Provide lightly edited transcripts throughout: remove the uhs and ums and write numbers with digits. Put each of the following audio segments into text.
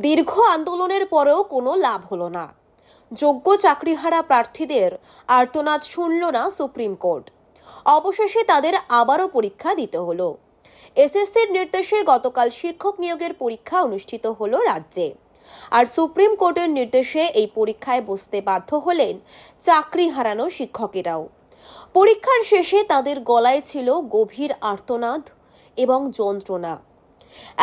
দীর্ঘ আন্দোলনের পরেও কোনো লাভ হলো না। যোগ্য চাকরিহারা প্রার্থীদের আর্তনাদ শুনল না সুপ্রিম কোর্ট। অবশেষে তাদের আবারও পরীক্ষা দিতে হলো। এসএসসির নির্দেশে গতকাল শিক্ষক নিয়োগের পরীক্ষা অনুষ্ঠিত হলো রাজ্যে। আর সুপ্রিম কোর্টের নির্দেশে এই পরীক্ষায় বসতে বাধ্য হলেন চাকরি হারানো শিক্ষকেরাও। পরীক্ষার শেষে তাদের গলায় ছিল গভীর আর্তনাদ এবং যন্ত্রণা।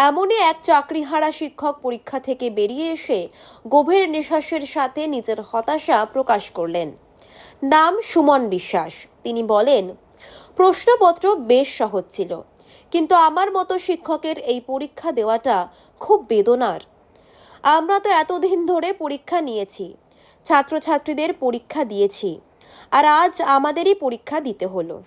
এমনই এক চাকরিহারা শিক্ষক পরীক্ষা থেকে বেরিয়ে এসে গভীর নিঃশ্বাসের সাথে নিজের হতাশা প্রকাশ করলেন। নাম সুমন বিশ্বাস। তিনি বলেন, প্রশ্নপত্র বেশ সহজ ছিল, কিন্তু আমার মতো শিক্ষকের এই পরীক্ষা দেওয়াটা খুব বেদনার। আমরা তো এতদিন ধরে পরীক্ষা নিয়েছি, ছাত্রছাত্রীদের পরীক্ষা দিয়েছি, আর আজ আমাদেরই পরীক্ষা দিতে হলো।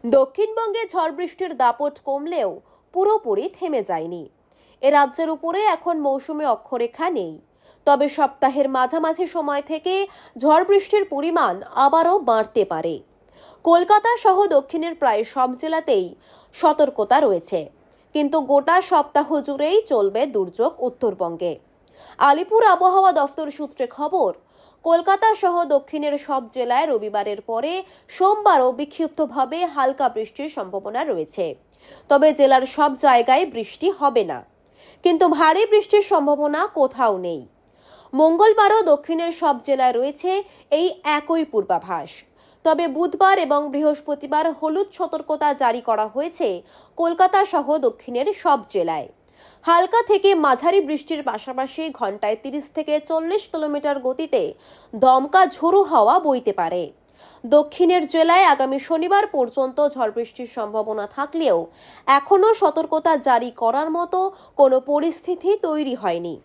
দক্ষিণবঙ্গে ঝড় বৃষ্টির দাপট কমলেও পুরোপুরি থেমে যায়নি। এ রাজ্যের উপরে এখন মৌসুমী অক্ষরেখা নেই, তবে সপ্তাহের মাঝামাঝি সময় থেকে ঝড় বৃষ্টির পরিমাণ আবারও বাড়তে পারে। কলকাতা সহ দক্ষিণের প্রায় সব জেলাতেই সতর্কতা রয়েছে, কিন্তু গোটা সপ্তাহ জুড়েই চলবে দুর্যোগ উত্তরবঙ্গে। আলিপুর আবহাওয়া দফতর সূত্রে খবর, কলকাতা সহ দক্ষিণের সব জেলায় রবিবারের পরে সোমবারও বিক্ষিপ্তভাবে হালকা বৃষ্টির সম্ভাবনা রয়েছে। তবে জেলার সব জায়গায় বৃষ্টি হবে না, কিন্তু ভারী বৃষ্টির সম্ভাবনা কোথাও নেই। মঙ্গলবারও দক্ষিণের সব জেলায় রয়েছে এই একই পূর্বাভাস। তবে বুধবার এবং বৃহস্পতিবার হলুদ সতর্কতা জারি করা হয়েছে কলকাতা সহ দক্ষিণের সব জেলায়। হালকা থেকে মাঝারি বৃষ্টির পাশাপাশি ঘন্টায় 30 থেকে 40 কিলোমিটার গতিতে দমকা ঝোড়ো হাওয়া বইতে পারে। দক্ষিণের জেলায় আগামী শনিবার পর্যন্ত ঝড় বৃষ্টির সম্ভাবনা থাকলেও এখনো সতর্কতা জারি করার মতো কোনো পরিস্থিতি তৈরি হয়নি।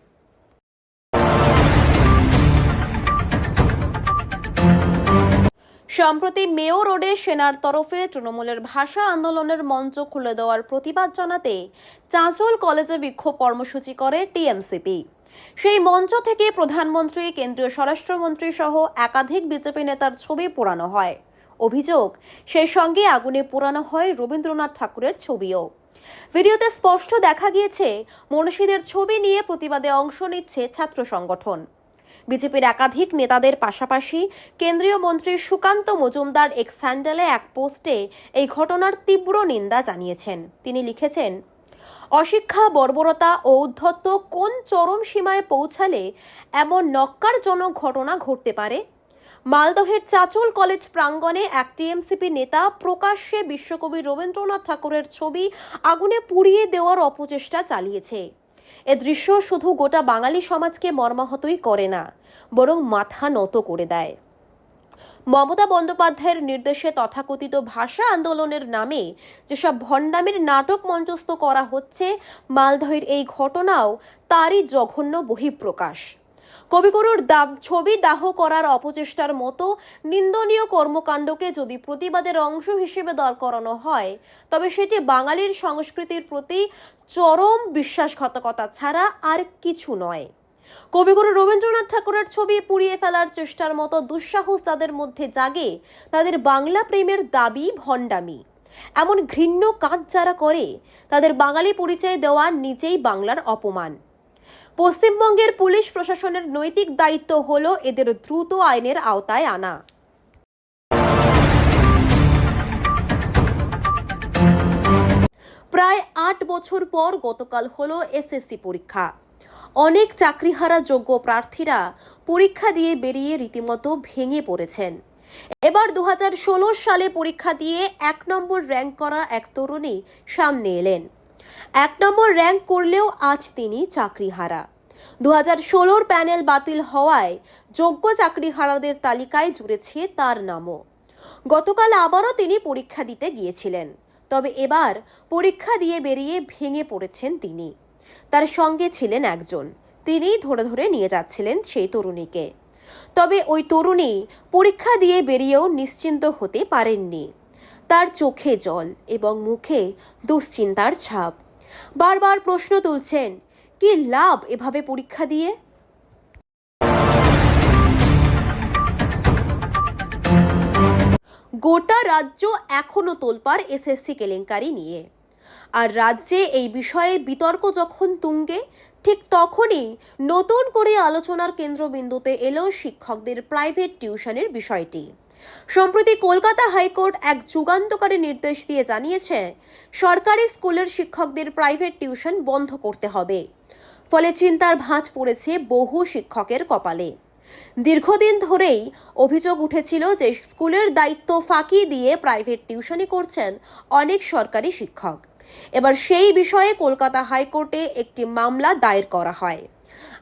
সম্প্রতি মেয়ো রোডে সেনার তরফে তৃণমূলের ভাষা আন্দোলনের মঞ্চ খুলে দেওয়ার প্রতিবাদ জানাতে চাঁচল কলেজে বিক্ষোভ কর্মসূচি করে টিএমসিপি। সেই মঞ্চ থেকে প্রধানমন্ত্রী, কেন্দ্রীয় স্বরাষ্ট্রমন্ত্রী সহ একাধিক বিজেপি নেতার ছবি পোড়ানো হয়। অভিযোগ, সেই সঙ্গে আগুনে পোড়ানো হয় রবীন্দ্রনাথ ঠাকুরের ছবিও। ভিডিওতে স্পষ্ট দেখা গিয়েছে মনীষীদের ছবি নিয়ে প্রতিবাদে অংশ নিচ্ছে ছাত্র সংগঠন। বিজেপির একাধিক নেতাদের পাশাপাশি কেন্দ্রীয় মন্ত্রী সুকান্ত মজুমদার এক্স হ্যান্ডেলে এক পোস্টে এই ঘটনার তীব্র নিন্দা জানিয়েছেন। তিনি লিখেছেন, অশিক্ষা, বর্বরতা ও উদ্ধত্ত কোন চরম সীমায় পৌঁছালে এমন ন্যক্কারজনক ঘটনা ঘটতে পারে? মালদহের চাঁচল কলেজ প্রাঙ্গণে এক টিএমসিপি নেতা প্রকাশ্যে বিশ্বকবি রবীন্দ্রনাথ ঠাকুরের ছবি আগুনে পুড়িয়ে দেওয়ার অপচেষ্টা চালিয়েছে। এ দৃশ্য শুধু গোটা বাঙালি সমাজকে মর্মাহতই করে না, বরং মাথা নত করে দেয়। মমতা বন্দ্যোপাধ্যায়ের নির্দেশে তথাকথিত ভাষা আন্দোলনের নামে যেসব ভণ্ডামির নাটক মঞ্চস্থ করা হচ্ছে, মালদহের এই ঘটনাও তারই জঘন্য বহিঃপ্রকাশ। কবিগুরুর ছবি দাহ করার অপচেষ্টার মতো নিন্দনীয় কর্মকাণ্ডকে যদি প্রতিবাদের অংশ হিসেবে দাঁড় করানো হয়, তবে সেটি বাঙালির সংস্কৃতির প্রতি চরম বিশ্বাসঘাতকতা ছাড়া আর কিছু নয়। কবিগুরু রবীন্দ্রনাথ ঠাকুরের ছবি পুড়িয়ে ফেলার চেষ্টার মতো দুঃসাহস যাদের মধ্যে জাগে, তাদের বাংলা প্রেমের দাবি ভণ্ডামি। এমন ঘৃণ্য কাজ যারা করে, তাদের বাঙালি পরিচয় দেওয়া নিজেই বাংলার অপমান। পশ্চিমবঙ্গের পুলিশ প্রশাসনের নৈতিক দায়িত্ব হলো এদের দ্রুত আইনের আওতায় আনা। প্রায় 8 বছর পর গতকাল হলো এসএসসি পরীক্ষা। অনেক চাকরিহারা যোগ্য প্রার্থীরা পরীক্ষা দিয়ে বেরিয়ে রীতিমতো ভেঙে পড়েছেন। এবার 2016 সালে পরীক্ষা দিয়ে 1 নম্বর র্যাঙ্ক করা এক তরুণী সামনে এলেন। 1 নম্বর র্যাঙ্ক করলেও আজ তিনি চাকরিহারা। 2016 প্যানেল বাতিল হওয়ায় যোগ্য চাকরিহারাদের তালিকায় জুড়েছে তার নামও। গতকাল আবারও তিনি পরীক্ষা দিতে গিয়েছিলেন, তবে এবার পরীক্ষা দিয়ে বেরিয়ে ভেঙে পড়েছেন তিনি। তার সঙ্গে ছিলেন একজন, তিনি ধরে ধরে নিয়ে যাচ্ছিলেন সেই তরুণীকে। তবে ওই তরুণী পরীক্ষা দিয়ে বেরিয়েও নিশ্চিন্ত হতে পারেননি। তার চোখে জল এবং মুখে দুশ্চিন্তার ছাপ। বারবার প্রশ্ন তুলছেন, কি লাভ এভাবে পরীক্ষা দিয়ে? গোটা রাজ্য এখনো তোলপাড় এসএসসি কেলেঙ্কারি নিয়ে। আর রাজ্যে এই বিষয়ে বিতর্ক যখন তুঙ্গে, ঠিক তখনই নতুন করে আলোচনার কেন্দ্রবিন্দুতে এলো শিক্ষকদের প্রাইভেট টিউশনের বিষয়টি। সম্প্রতি কলকাতা হাইকোর্ট এক যুগান্তকারী নির্দেশ দিয়ে জানিয়েছে, সরকারি স্কুলের শিক্ষকদের প্রাইভেট টিউশন বন্ধ করতে হবে। ফলে চিন্তার ভাঁজ পড়েছে বহু শিক্ষকের কপালে। দীর্ঘদিন ধরেই অভিযোগ উঠেছিল যে স্কুলের দায়িত্ব ফাঁকি দিয়ে প্রাইভেট টিউশনি করছেন অনেক সরকারি শিক্ষক। এবার সেই বিষয়ে কলকাতা হাইকোর্টে একটি মামলা দায়ের করা হয়।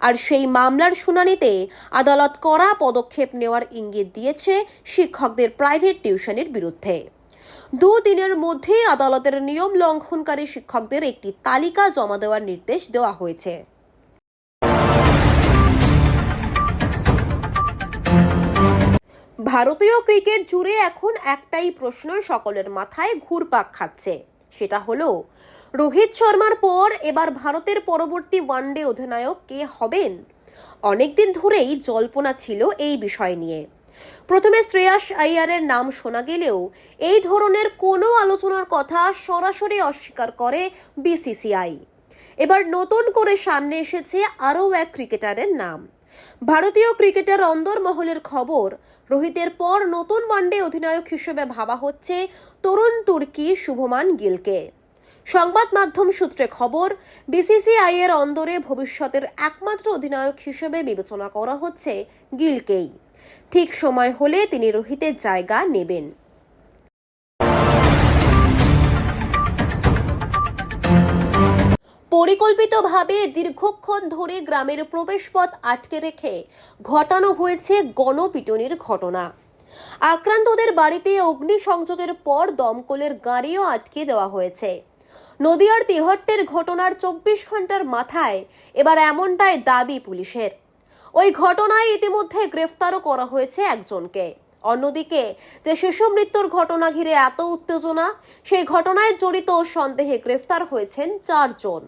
আর সেই মামলার শুনানিতে আদালত কড়া পদক্ষেপ নেওয়ার ইঙ্গিত দিয়েছে শিক্ষকদের প্রাইভেট টিউশনের বিরুদ্ধে। দুদিনের মধ্যেই আদালতের নিয়ম লঙ্ঘনকারী শিক্ষকদের একটি তালিকা জমা দেওয়ার নির্দেশ দেওয়া হয়েছে। ভারতীয় ক্রিকেট জুড়ে এখন একটাই প্রশ্ন সকলের মাথায় ঘুরপাক খাচ্ছে, সেটা হলো রোহিত শর্মার পর এবার ভারতের পরবর্তী ওয়ানডে অধিনায়ক কে হবেন। অনেকদিন ধরেই জল্পনা ছিল এই বিষয় নিয়ে। প্রথমে শ্রেয়াস আইয়ারের নাম শোনা গেলেও এই ধরনের কোনো আলোচনার কথা সরাসরি অস্বীকার করে বিসিসিআই। এবার নতুন করে সামনে এসেছে আরও এক ক্রিকেটারের নাম। ভারতীয় ক্রিকেটার অন্দরমহলের খবর, রোহিতের পর নতুন ওয়ানডে অধিনায়ক হিসেবে ভাবা হচ্ছে তরুণ তুর্কি শুভমান গিলকে। সংবাদ মাধ্যম সূত্রে খবর, বিসিসিআই এর অন্দরে ভবিষ্যতের একমাত্র অধিনায়ক হিসেবে বিবেচনা করা হচ্ছে গিলকেই। ঠিক সময় হলে তিনি রোহিতের জায়গা নেবেন। পরিকল্পিতভাবে দীর্ঘক্ষণ ধরে গ্রামের প্রবেশপথ আটকে রেখে ঘটানো হয়েছে গণপিটুনির ঘটনা। আক্রান্তদের বাড়িতে অগ্নিসংযোগের পর দমকলের গাড়িও আটকে দেওয়া হয়েছে। নদিয়ার তিহট্টের ঘটনার 24 ঘন্টার মাথায় এবার এমনটাই দাবি পুলিশের। ওই ঘটনায় ইতিমধ্যে গ্রেফতারও করা হয়েছে একজনকে। অন্যদিকে যে শিশু মৃত্যুর ঘটনা ঘিরে এত উত্তেজনা, সেই ঘটনায় জড়িত সন্দেহে গ্রেফতার হয়েছেন 4 জন।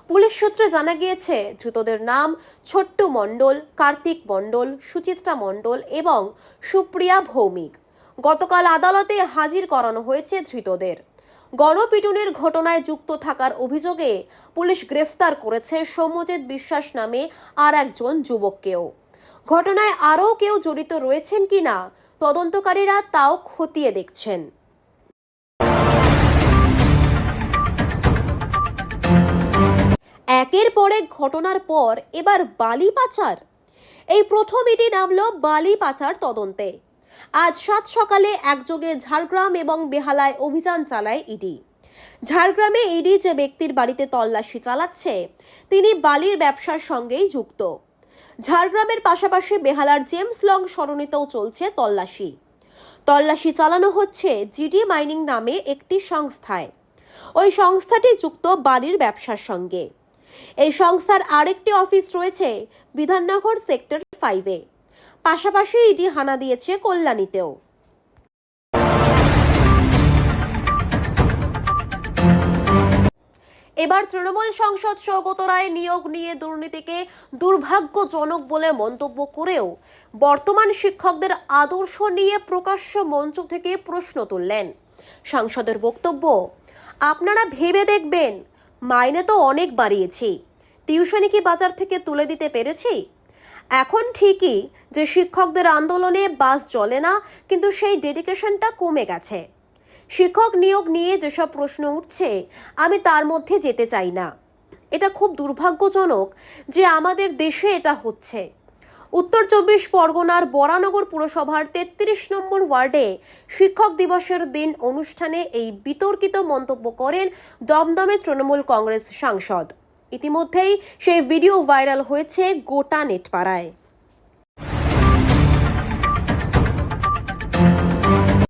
পুলিশ সূত্রে জানা গিয়েছে, ধৃতদের নাম ছোট্টু মণ্ডল, কার্তিক মণ্ডল, সুচিত্রা মণ্ডল এবং সুপ্রিয়া ভৌমিক। গতকাল আদালতে হাজির করানো হয়েছে ধৃতদের। গণপিটুনির ঘটনায় যুক্ত থাকার অভিযোগে পুলিশ গ্রেফতার করেছে সৌম্যজিৎ বিশ্বাস নামে আর একজন যুবককেও। ঘটনায় আরও কেউ জড়িত রয়েছেন কিনা তদন্তকারীরা তাও খতিয়ে দেখছেন। একের পর এক ঘটনার পর এবার বালি পাচার। এই প্রথম ইডি নামলো বালি পাচার তদন্তে। আজ 7 সকালে একযোগে ঝাড়গ্রাম এবং বেহালায় অভিযান চালায় ইডি। ঝাড়গ্রামে ইডি যে ব্যক্তির বাড়িতে তল্লাশি চালাচ্ছে তিনি বালির ব্যবসার সঙ্গেই যুক্ত। ঝাড়গ্রামের পাশাপাশি বেহালার জেমস লং সরণিতেও চলছে তল্লাশি চালানো হচ্ছে জিডি মাইনিং নামে একটি সংস্থায়। ওই সংস্থাটি যুক্ত বালির ব্যবসার সঙ্গে। এই সংস্থার আরেকটি অফিস রয়েছে বিধাননগর সেক্টর 5-এ। পাশাপাশি ইডি হানা দিয়েছে কল্যাণীতেও। এবার তৃণমূল সাংসদ সৌগত রায় নিয়োগ নিয়ে দুর্নীতিকে দুর্ভাগ্যজনক বলে মন্তব্য করেও বর্তমান শিক্ষকদের আদর্শ নিয়ে প্রকাশ্য মঞ্চ থেকে প্রশ্ন তুললেন। সাংসদের বক্তব্য, আপনারা ভেবে দেখবেন, মাইনে তো অনেক বাড়িয়েছি, টিউশনি কি বাজার থেকে তুলে দিতে পেরেছি? এখন ঠিকই যে শিক্ষকদের আন্দোলনে বাস চলে না, কিন্তু সেই ডেডিকেশনটা কমে গেছে। শিক্ষক নিয়োগ নিয়ে যেসব প্রশ্ন উঠছে আমি তার মধ্যে যেতে চাই না। এটা খুব দুর্ভাগ্যজনক যে আমাদের দেশে এটা হচ্ছে। উত্তর 24 পরগনার বরানগর পুরসভার 33 নম্বর ওয়ার্ডে শিক্ষক দিবসের দিন অনুষ্ঠানে এই বিতর্কিত মন্তব্য করেন দমদমে তৃণমূল কংগ্রেস সাংসদ। ইতিমধ্যেই সেই ভিডিও ভাইরাল হয়েছে গোটা নেটপাড়ায়।